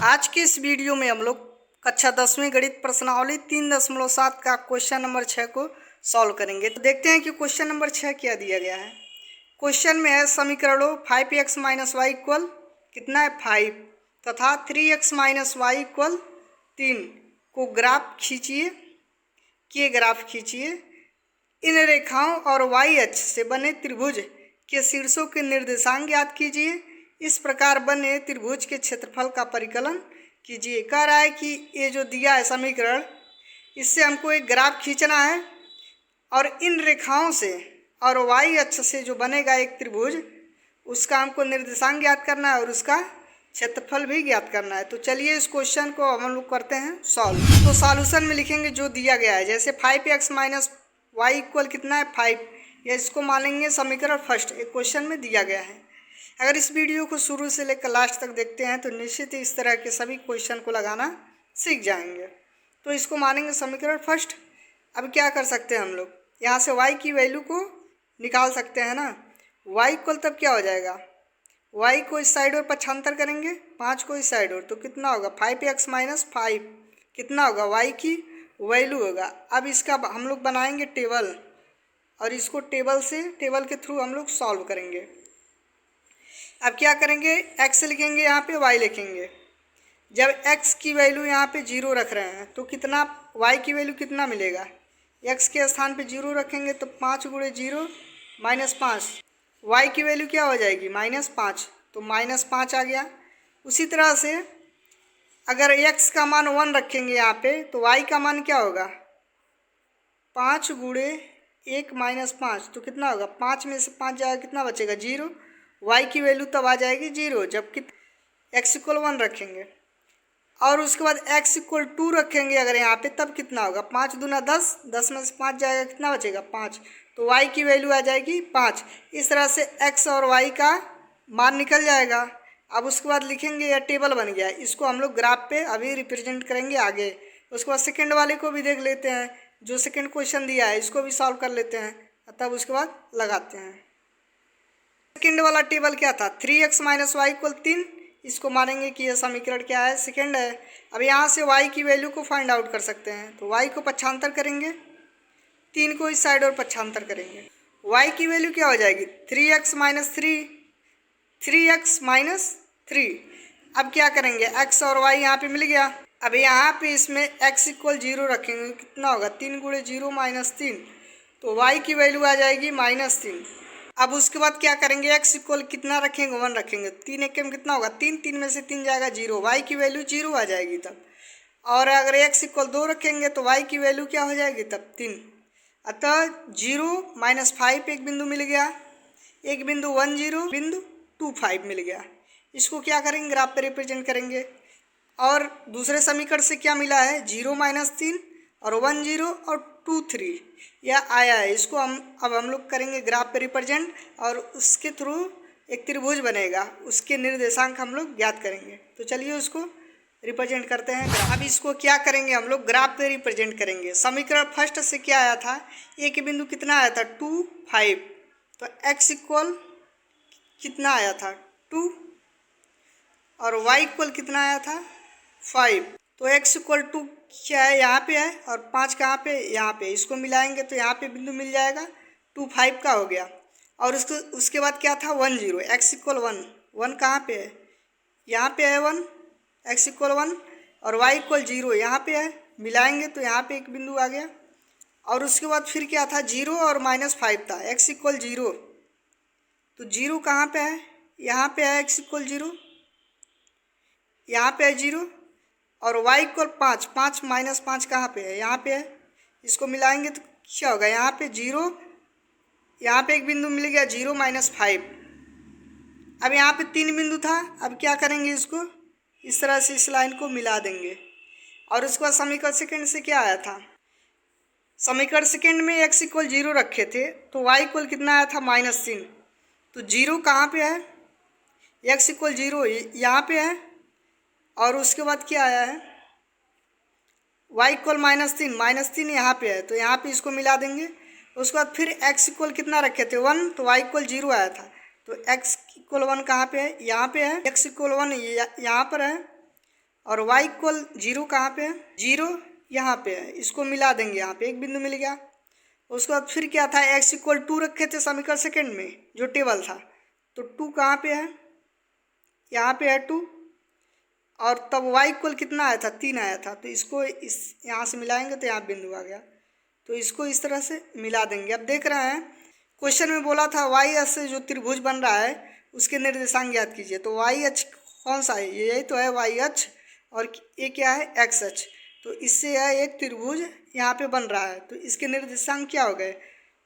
आज के इस वीडियो में हम लोग कक्षा 10वीं गणित प्रश्नावली 3.7 का क्वेश्चन नंबर 6 को सॉल्व करेंगे। तो देखते हैं कि क्वेश्चन नंबर 6 क्या दिया गया है। क्वेश्चन में है समीकरणों 5x माइनस वाई इक्वल कितना है 5 तथा 3x माइनस वाई इक्वल 3 को ग्राफ खींचिए। इन रेखाओं और वाई अक्ष से बने त्रिभुज के शीर्षों के निर्देशांक ज्ञात कीजिए। इस प्रकार बने त्रिभुज के क्षेत्रफल का परिकलन कीजिए। कह रहा है कि ये जो दिया है समीकरण, इससे हमको एक ग्राफ खींचना है और इन रेखाओं से और वाई अक्ष से जो बनेगा एक त्रिभुज, उसका हमको निर्देशांक ज्ञात करना है और उसका क्षेत्रफल भी ज्ञात करना है। तो चलिए इस क्वेश्चन को हम लोग करते हैं सॉल्व। तो सॉल्यूशन में लिखेंगे जो दिया गया है, जैसे 5x माइनस वाई इक्वल कितना है 5, या इसको मानेंगे समीकरण फर्स्ट। एक क्वेश्चन में दिया गया है। अगर इस वीडियो को शुरू से लेकर लास्ट तक देखते हैं तो निश्चित ही इस तरह के सभी क्वेश्चन को लगाना सीख जाएंगे। तो इसको मानेंगे समीकरण फर्स्ट। अब क्या कर सकते हैं हम लोग, यहाँ से y की वैल्यू को निकाल सकते हैं ना। y इक्वल तब क्या हो जाएगा, y को इस साइड और पक्षांतर करेंगे, 5 को इस साइड और, तो कितना होगा 5x माइनस 5 कितना होगा y की वैल्यू होगा। अब इसका हम लोग बनाएंगे टेबल और इसको टेबल के थ्रू हम लोग सॉल्व करेंगे। अब क्या करेंगे, x लिखेंगे यहाँ पे, y लिखेंगे। जब x की वैल्यू यहाँ पे 0 रख रहे हैं तो कितना y की वैल्यू कितना मिलेगा, x के स्थान पे 0 रखेंगे तो 5 गुणे 0 माइनस 5, y की वैल्यू क्या हो जाएगी -5, तो -5 आ गया। उसी तरह से अगर x का मान 1 रखेंगे यहाँ पे तो y का मान क्या होगा 5 गुणे 1 माइनस 5, तो कितना होगा 5 में से 5 जाएगा, कितना बचेगा 0। y की वैल्यू तब आ जाएगी 0 जबकि x इक्वल 1 रखेंगे। और उसके बाद x इक्वल 2 रखेंगे अगर यहाँ पे, तब कितना होगा 5 दूना 10, 10 में से 5 जाएगा, कितना बचेगा 5, तो y की वैल्यू आ जाएगी 5। इस तरह से x और y का मान निकल जाएगा। अब उसके बाद लिखेंगे, यह टेबल बन गया। इसको हम लोग ग्राफ पे अभी रिप्रेजेंट करेंगे आगे। उसके बाद सेकेंड वाले को भी देख लेते हैं, जो सेकेंड क्वेश्चन दिया है इसको भी सॉल्व कर लेते हैं, तब उसके बाद लगाते हैं। सेकेंड वाला टेबल क्या था 3x माइनस वाई इक्वल 3, इसको मानेंगे कि यह समीकरण क्या है सेकेंड है। अब यहाँ से y की वैल्यू को फाइंड आउट कर सकते हैं, तो y को पक्षांतर करेंगे, 3 को इस साइड और पक्षांतर करेंगे। y की वैल्यू क्या हो जाएगी 3x माइनस 3। अब क्या करेंगे, x और y यहाँ पे मिल गया। अब यहाँ पे इसमें x इक्वल 0 रखेंगे, कितना होगा 3 गुणे 0 माइनस 3, तो y की वैल्यू आ जाएगी -3। अब उसके बाद क्या करेंगे, x इक्वल कितना रखेंगे 1 रखेंगे, 3 एक में कितना होगा 3 में से 3 जाएगा 0, y की वैल्यू 0 आ जाएगी तब। और अगर x इक्वल 2 रखेंगे तो y की वैल्यू क्या हो जाएगी तब 3। अतः 0 माइनस 5 एक बिंदु मिल गया, एक बिंदु 1 0 बिंदु 2 5 मिल गया। इसको क्या करेंगे ग्राफ पे रिप्रेजेंट करेंगे। और दूसरे समीकरण से क्या मिला है 0 माइनस 3 और 1 0 और 2 3 यह आया है। इसको अब हम लोग करेंगे ग्राफ पे रिप्रेजेंट और उसके थ्रू एक त्रिभुज बनेगा, उसके निर्देशांक हम लोग ज्ञात करेंगे। तो चलिए उसको रिप्रेजेंट करते हैं। अब इसको क्या करेंगे हम लोग ग्राफ पे रिप्रेजेंट करेंगे। समीकरण फर्स्ट से क्या आया था, एक बिंदु कितना आया था 2 5, तो x इक्वल कितना आया था 2 और y इक्वल कितना आया था 5, तो x इक्वल 2 क्या है यहाँ पे है और 5 कहाँ पे यहाँ पे, इसको मिलाएंगे तो यहाँ पे बिंदु मिल जाएगा 2 5 का हो गया। और उसके बाद क्या था 1 0, x इक्वल 1 कहाँ पे है यहाँ पे है 1, x इक्वल 1 और y इक्वल 0 यहाँ पे है, मिलाएंगे तो यहाँ पे एक बिंदु आ गया। और उसके बाद फिर क्या था 0 और -5 था, x इक्वल 0, तो 0 कहाँ पे है यहाँ पे है, x इक्वल 0 यहाँ पे है 0 और y इक्वल 5 माइनस 5 कहाँ पे है यहाँ पे है, इसको मिलाएंगे तो क्या होगा यहाँ पे 0, यहाँ पे एक बिंदु मिल गया 0 माइनस 5। अब यहाँ पे 3 बिंदु था, अब क्या करेंगे इसको इस तरह से इस लाइन को मिला देंगे। और उसके बाद समीकरण सेकेंड से क्या आया था, समीकरण सेकेंड में x इक्वल 0 रखे थे तो y इक्वल कितना आया था -3, तो 0 कहाँ पे है x इक्वल 0 यहाँ पे है। और उसके बाद क्या आया है y इक्वल -3 यहाँ पे है, तो यहाँ पे इसको मिला देंगे। उसके बाद फिर x इक्वल कितना रखे थे 1, तो y इक्वल 0 आया था, तो x इक्वल 1 कहाँ पे है यहाँ पे है, x इक्वल 1 यहाँ पर है। और y इक्वल 0 कहाँ पे है, 0 यहाँ पे है, इसको मिला देंगे, यहाँ पे एक बिंदु मिल गया। उसके बाद फिर क्या था, x इक्वल 2 रखे थे समीकरण सेकंड में जो टेबल था, तो 2 कहाँ पे है, यहाँ पे है 2, और तब y इक्वल कितना आया था, 3 आया था, तो इसको इस यहाँ से मिलाएंगे तो यहाँ बिंदु आ गया, तो इसको इस तरह से मिला देंगे। अब देख रहे हैं क्वेश्चन में बोला था वाई अक्ष से जो त्रिभुज बन रहा है उसके निर्देशांक ज्ञात कीजिए, तो वाई अक्ष कौन सा है, यही तो है वाई अक्ष, और ये क्या है, एक्स अक्ष। तो इससे है एक त्रिभुज यहाँ पे बन रहा है, तो इसके निर्देशांक क्या हो गए,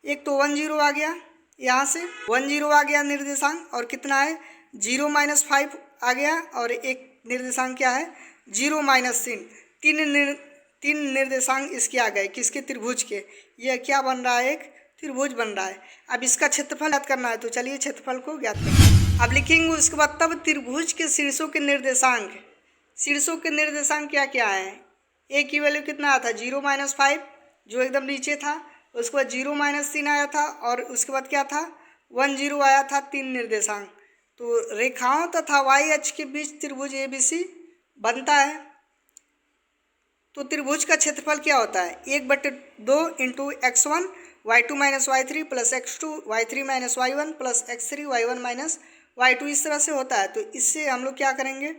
एक तो 1 0 आ गया, यहाँ से 1 0 आ गया निर्देशांक, और कितना है 0 - 5 आ गया, और एक निर्देशांक क्या है 0 - 3, तीन निर्देशांक इसके आ गए, किसके, त्रिभुज के। यह क्या बन रहा है, एक त्रिभुज बन रहा है। अब इसका क्षेत्रफल ज्ञात करना है, तो चलिए क्षेत्रफल को ज्ञात करते हैं। अब लिखेंगे उसके बाद तब त्रिभुज के शीर्षों के निर्देशांक, शीर्षों के निर्देशांक क्या क्या है, ए की वैल्यू कितना आया था 0 - 5 जो एकदम नीचे था, उसके बाद 0 - 3 आया था, और उसके बाद क्या था 1 0 आया था, 3 निर्देशांक। तो रेखाओं तथा वाई अक्ष के बीच त्रिभुज ABC बनता है। तो त्रिभुज का क्षेत्रफल क्या होता है, 1/2 × x1 y2 - y3 plus x2 y3 - y1 plus x3 y1 - y2, इस तरह से होता है। तो इससे हम लोग क्या करेंगे,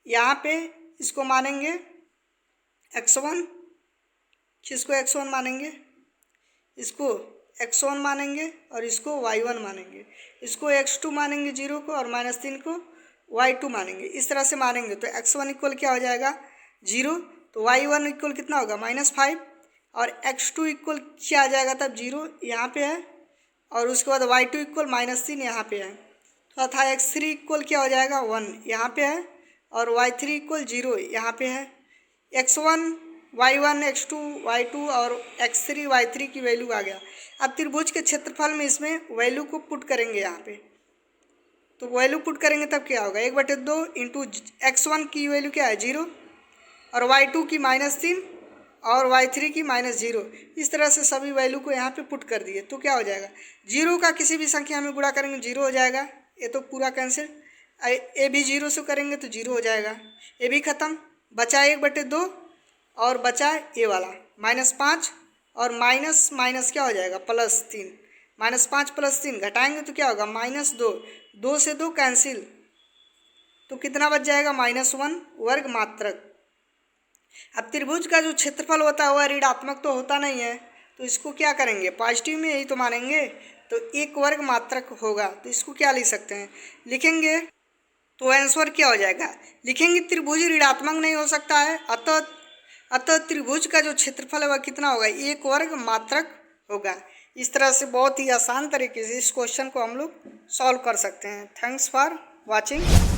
यहाँ पे इसको मानेंगे x1, किसको x1 मानेंगे, इसको x1 मानेंगे, और इसको y1 मानेंगे, इसको x2 मानेंगे 0 को, और -3 को y2 मानेंगे, इस तरह से मानेंगे। तो x1 इक्वल क्या हो जाएगा 0, तो y1 इक्वल कितना होगा -5, और x2 इक्वल क्या आ जाएगा तब 0 यहाँ पे है, और उसके बाद y2 इक्वल -3 यहाँ पे है, तो तथा x3 इक्वल क्या हो जाएगा 1 यहाँ पे है, और y3 इक्वल 0 यहाँ पे है। x1 y1 x2 y2 और x3 y3 की वैल्यू आ गया। अब त्रिभुज के क्षेत्रफल में इसमें वैल्यू को पुट करेंगे यहाँ पे, तो वैल्यू पुट करेंगे तब क्या होगा 1/2 × x1 की वैल्यू क्या है 0, और y2 की -3 और y3 की -0, इस तरह से सभी वैल्यू को यहाँ पे पुट कर दिए, तो क्या हो जाएगा 0 का किसी भी संख्या में गुणा करेंगे 0 हो जाएगा, ये तो पूरा कैंसिल, ए भी 0 से करेंगे तो 0 हो जाएगा, ए भी ख़त्म, बचा 1/2 और बचा ए वाला -5, और माइनस माइनस क्या हो जाएगा +3, -5 + 3 घटाएंगे तो क्या होगा -2, 2 से 2 कैंसिल, तो कितना बच जाएगा -1 वर्ग मात्रक। अब त्रिभुज का जो क्षेत्रफल होता है वह ऋणात्मक तो होता नहीं है, तो इसको क्या करेंगे पॉजिटिव में, यही तो मानेंगे, तो 1 वर्ग मात्रक होगा। तो इसको क्या लिख सकते हैं, लिखेंगे तो आंसर क्या हो जाएगा, लिखेंगे त्रिभुज ऋणात्मक नहीं हो सकता है, अतः त्रिभुज का जो क्षेत्रफल है वह कितना होगा 1 वर्ग मात्रक होगा। इस तरह से बहुत ही आसान तरीके से इस क्वेश्चन को हम लोग सॉल्व कर सकते हैं। Thanks for watching.